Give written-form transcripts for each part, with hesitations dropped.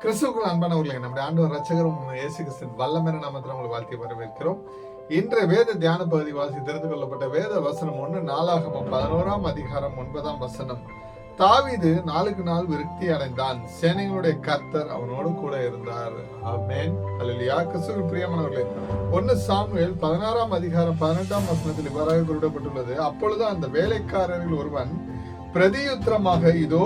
கிறிஸ்துவுக்குள் அன்பானவர்களே, நம்முடைய ஆண்டவர் ரட்சகரும் இயேசு கிறிஸ்துவின் வல்லமையான நாமத்தில் உங்களுக்கு வாழ்த்தி வரவேற்கிறோம். இன்றைய வேத தியான பகுதி வாசி தெரிந்து கொள்ளப்பட்ட வேத வசனம் 1 நாளாகமம் 11ஆம் அதிகாரம் 9ஆம் வசனம். தாவீது நாளுக்கு நாள் விருத்தி அடைந்தான், சேனைகளுடைய கர்த்தர் அவனோடு கூட இருந்தார். ஆமென். அல்லேலூயா. கிறிஸ்துவுக்குள் பிரியமானவர்களே, 1 சாமுவேல் 16ஆம் அதிகாரம் 18ஆம் வசனத்தில் இவ்வாறாக குறிப்பிடப்பட்டுள்ளது. அப்பொழுது அந்த வேலைக்காரர்கள் ஒருவன் பிரதியுத்தரமாக, இதோ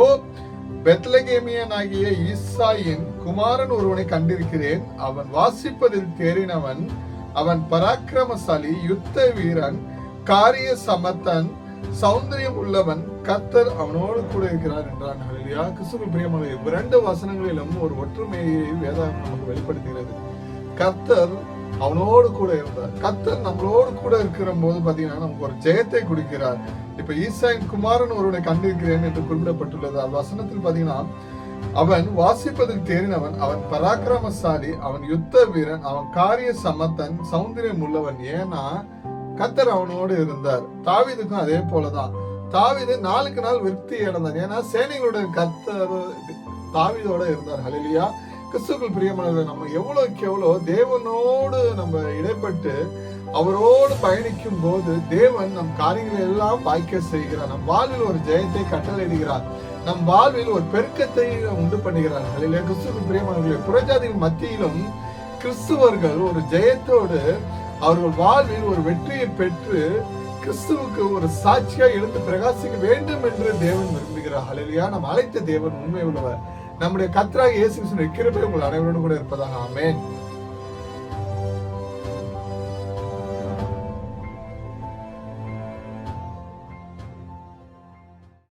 பெத்லகேமியனாகிய ஈசாயின் குமாரன் ஒருவனை கண்டிருக்கிறேன். அவன் வாசிப்பதில் தேறினவன், அவன் பராக்கிரமசாலி, யுத்த வீரன், காரிய சமர்த்தன், சௌந்தரியம் உள்ளவன், கர்த்தர் அவனோடு கூட இருக்கிறார் என்றான். ஹல்லேலூயா. கிறிஸ்துவுக்குள் பிரியமானவர்களே, இரண்டு வசனங்களிலும் ஒரு ஒற்றுமையை வேதாகம் நமக்கு வெளிப்படுத்துகிறது. கர்த்தர் அவனோடு கூட இருந்தார். கர்த்தர் நம்மளோடு கூட இருக்கிற போது பாத்தீங்கன்னா நமக்கு ஒரு ஜெயத்தை கொடுக்கிறார். இப்ப ஈசாயின் குமாரன் ஒருவனை கண்டிருக்கிறேன் என்று குறிப்பிடப்பட்டுள்ளது. அந்த வசனத்தில் பாத்தீங்கன்னா, அவன் வாசிப்பதில் தேறினவன், அவன் பராக்கிரமசாலி, அவன் யுத்த வீரன், அவன் காரிய சமத்தன், சௌந்தரியம் உள்ளவன். ஏன்னா கர்த்தர் அவனோடு இருந்தார். தாவீதுக்கும் அதே போலதான். தாவீது நாளுக்கு நாள் விருத்தி அடைந்தான். ஏன்னா சேனைகளுடைய கர்த்தர் தாவீதோட இருந்தார். ஹல்லேலூயா. கிறிஸ்துவுக்குள் பிரியமானவர்களே, நம்ம எவ்வளவுக்கு எவ்வளவு தேவனோடு நம்ம இடைப்பட்டு அவரோடு பயணிக்கும் போது தேவன் நம் காரியங்களை எல்லாம் வாய்க்க செய்கிறார். நம் வாழ்வில் ஒரு ஜெயத்தை கட்டளையிடுகிறார். நம் வாழ்வில் ஒரு பெருக்கத்தை உண்டு பண்ணுகிறார். ஹல்லேலூயா. கிறிஸ்துவுக்குள் பிரியமானவர்களே, புறஜாதிகள் மத்தியிலும் கிறிஸ்துவர்கள் ஒரு ஜெயத்தோடு அவர்கள் வாழ்வில் ஒரு வெற்றியை பெற்று கிறிஸ்துவுக்கு ஒரு சாட்சியா எழுந்து பிரகாசிக்க வேண்டும் என்று தேவன் விரும்புகிறார். ஹல்லேலூயா. நாம் அழைத்த தேவன் உண்மை உள்ளவர். நம்முடைய கர்த்தராகிய இயேசு கிறிஸ்துவின் கிருபை உங்கள் அனைவரோடு கூட இருப்பதாக. ஆமென்.